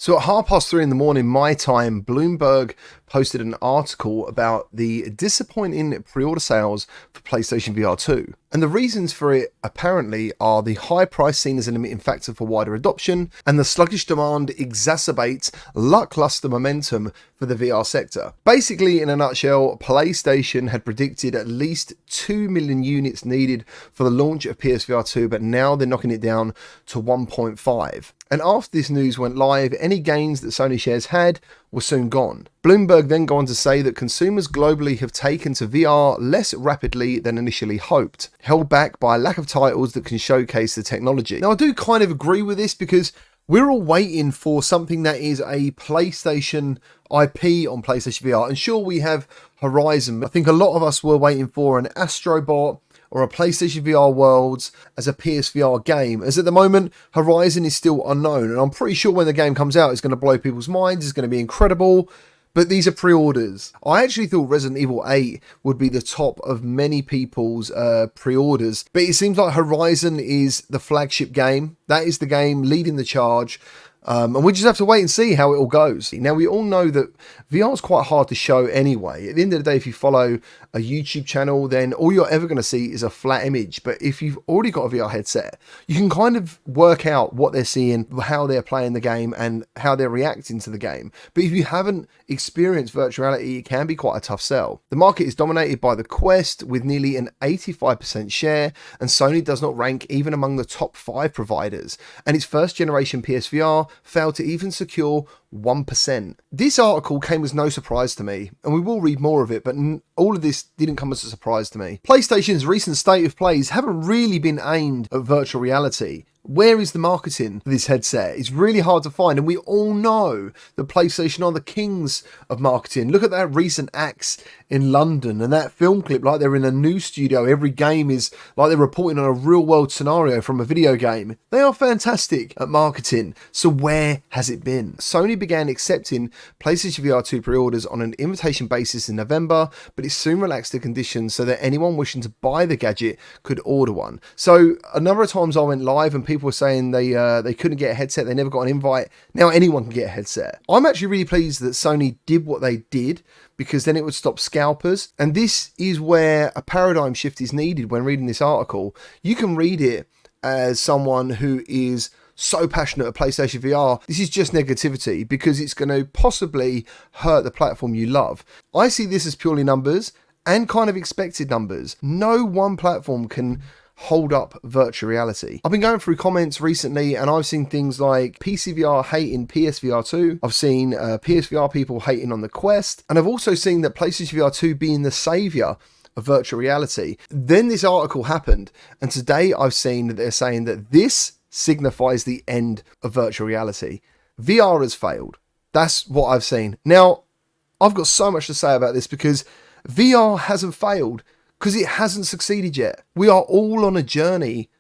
So at 3:30 in the morning, my time, Bloomberg posted an article about the disappointing pre-order sales for PlayStation VR2. And the reasons for it apparently are the high price seen as a limiting factor for wider adoption, and the sluggish demand exacerbates lackluster momentum for the VR sector. Basically, in a nutshell, PlayStation had predicted at least 2 million units needed for the launch of PSVR2, but now they're knocking it down to 1.5. And after this news went live, any gains that Sony shares had were soon gone. Bloomberg then go on to say that consumers globally have taken to VR less rapidly than initially hoped, held back by a lack of titles that can showcase the technology. Now, I do kind of agree with this because we're all waiting for something that is a PlayStation IP on PlayStation VR. And sure, we have Horizon. I think a lot of us were waiting for an Astrobot or a PlayStation VR Worlds as a PSVR game, as at the moment, Horizon is still unknown, and I'm pretty sure when the game comes out, it's going to blow people's minds, it's going to be incredible, but these are pre-orders. I actually thought Resident Evil 8 would be the top of many people's pre-orders, but it seems like Horizon is the flagship game. That is the game leading the charge. And we just have to wait and see how it all goes. Now, we all know that VR is quite hard to show anyway. At the end of the day, if you follow a YouTube channel, then all you're ever going to see is a flat image. But if you've already got a VR headset, you can kind of work out what they're seeing, how they're playing the game, and how they're reacting to the game. But if you haven't experienced virtual reality, it can be quite a tough sell. The market is dominated by the Quest with nearly an 85% share, and Sony does not rank even among the top 5 providers. And its first generation PSVR failed to even secure 1%. This article came as no surprise to me, and we will read more of it, but all of this didn't come as a surprise to me. PlayStation's recent state of plays haven't really been aimed at virtual reality. Where is the marketing for this headset? It's really hard to find, and we all know that PlayStation are the kings of marketing. Look at that recent Axe in London and that film clip like they're in a new studio. Every game is like they're reporting on a real world scenario from a video game. They are fantastic at marketing. So where has it been? Sony began accepting PlayStation VR2 pre-orders on an invitation basis in November, but it soon relaxed the conditions so that anyone wishing to buy the gadget could order one. So a number of times I went live and people were saying they couldn't get a headset, they never got an invite. Now anyone can get a headset. I'm actually really pleased that Sony did what they did, because then it would stop scalpers. And this is where a paradigm shift is needed when reading this article. You can read it as someone who is so passionate at PlayStation VR. This is just negativity because it's going to possibly hurt the platform you love. I see this as purely numbers and kind of expected numbers. No one platform can hold up virtual reality. I've been going through comments recently and I've seen things like PCVR hating PSVR2. I've seen PSVR people hating on the Quest. And I've also seen that PlayStation VR2 being the savior of virtual reality. Then this article happened, and today I've seen that they're saying that this signifies the end of virtual reality. VR has failed. That's what I've seen. Now, I've got so much to say about this because VR hasn't failed because it hasn't succeeded yet. We are all on a journey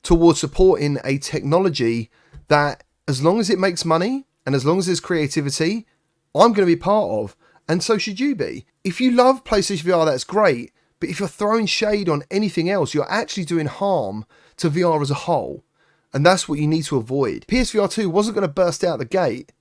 towards supporting a technology that, as long as it makes money and as long as there's creativity, I'm going to be part of, and so should you be. If you love PlayStation VR, that's great, but if you're throwing shade on anything else, you're actually doing harm to VR as a whole, and that's what you need to avoid. PSVR 2 wasn't going to burst out the gate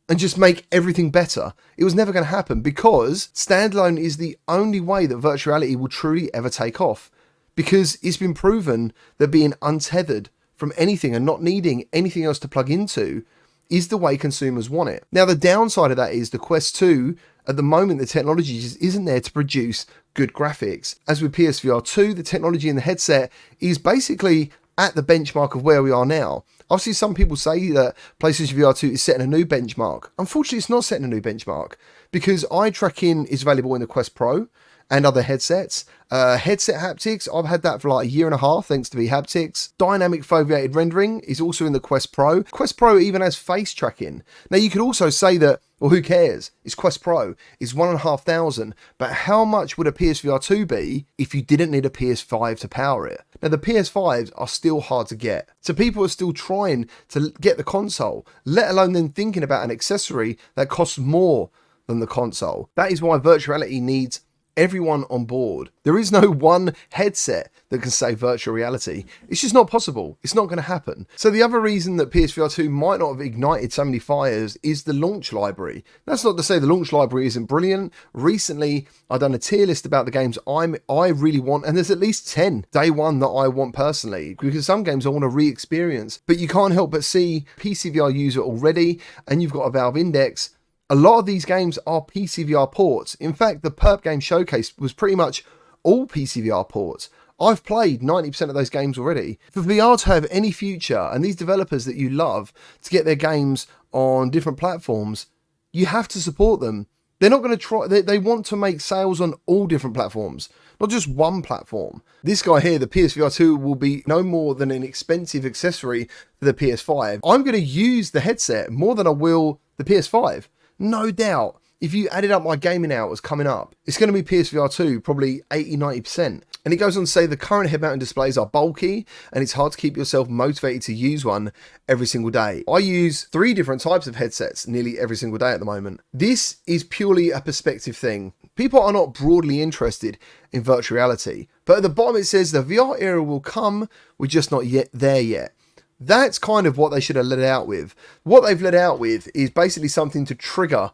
and just make everything better. It was never going to happen because Standalone is the only way that virtual reality will truly ever take off, because it's been proven that being untethered from anything and not needing anything else to plug into is the way consumers want it. Now, the downside of that is the Quest 2, at the moment, the technology just isn't there to produce good graphics. As with PSVR 2, the technology in the headset is basically at the benchmark of where we are now. I've seen some people say that PlayStation VR 2 is setting a new benchmark. Unfortunately, it's not setting a new benchmark because eye tracking is available in the Quest Pro and other headsets. Headset haptics, I've had that for like a year and a half thanks to V-Haptics. Dynamic foveated rendering is also in the Quest Pro. Quest Pro even has face tracking. Now, you could also say that, well, who cares? It's Quest Pro. It's $1,500. But how much would a PSVR 2 be if you didn't need a PS5 to power it? Now, the PS5s are still hard to get. So people are still trying to get the console, let alone then thinking about an accessory that costs more than the console. That is why virtual reality needs everyone on board. There is no one headset that can save virtual reality. It's just not possible. It's not going to happen. So the other reason that PSVR2 might not have ignited so many fires is the launch library. That's not to say the launch library isn't brilliant. Recently, I've done a tier list about the games I really want, and there's at least 10 day one that I want personally, because some games I want to re-experience. But you can't help but see PCVR user already, and you've got a Valve Index. A lot of these games are PCVR ports. In fact, the Perp Game Showcase was pretty much all PCVR ports. I've played 90% of those games already. For VR to have any future, and these developers that you love to get their games on different platforms, you have to support them. They're not going to try, they want to make sales on all different platforms, not just one platform. This guy here, the PSVR 2, will be no more than an expensive accessory for the PS5. I'm going to use the headset more than I will the PS5. No doubt. If you added up my gaming hours coming up, it's going to be PSVR 2, probably 80-90%. And it goes on to say the current head-mounted displays are bulky and it's hard to keep yourself motivated to use one every single day. I use 3 different types of headsets nearly every single day at the moment. This is purely a perspective thing. People are not broadly interested in virtual reality. But at the bottom it says the VR era will come, we're just not yet there yet. That's kind of what they should have let out with. What they've let out with is basically something to trigger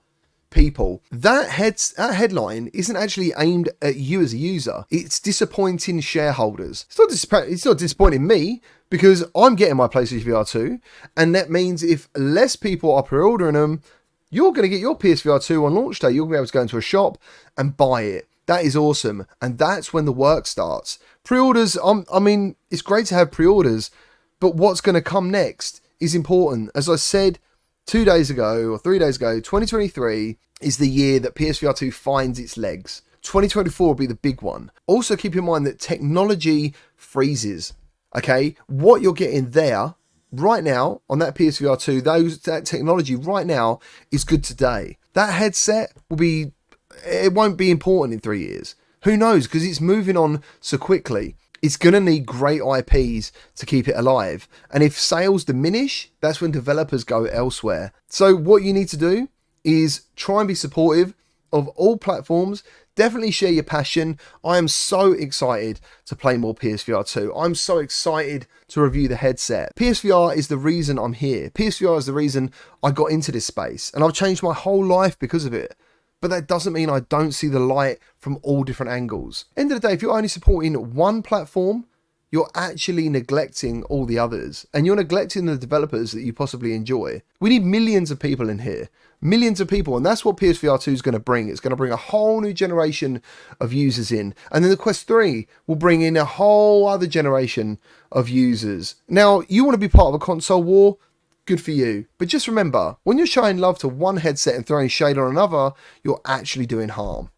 people. That headline isn't actually aimed at you as a user. It's disappointing shareholders. It's not disappointing me, because I'm getting my PlayStation VR2, and that means if less people are pre-ordering them, you're going to get your PSVR 2 on launch day. You'll be able to go into a shop and buy it. That is awesome, and that's when the work starts. Pre-orders, I mean, it's great to have pre-orders, but what's going to come next is important. As I said 2 days ago or 3 days ago, 2023 is the year that PSVR 2 finds its legs. 2024 will be the big one. Also keep in mind that technology freezes, okay? What you're getting there right now on that PSVR 2, that technology right now is good today. That headset it won't be important in 3 years. Who knows? Because it's moving on so quickly. It's going to need great IPs to keep it alive. And if sales diminish, that's when developers go elsewhere. So what you need to do is try and be supportive of all platforms. Definitely share your passion. I am so excited to play more PSVR 2. I'm so excited to review the headset. PSVR is the reason I'm here. PSVR is the reason I got into this space. And I've changed my whole life because of it. But that doesn't mean I don't see the light from all different angles. End of the day, if you're only supporting one platform, you're actually neglecting all the others. And you're neglecting the developers that you possibly enjoy. We need millions of people in here. Millions of people. And that's what PSVR 2 is going to bring. It's going to bring a whole new generation of users in. And then the Quest 3 will bring in a whole other generation of users. Now, you want to be part of a console war? Good for you. But just remember, when you're showing love to one headset and throwing shade on another, you're actually doing harm.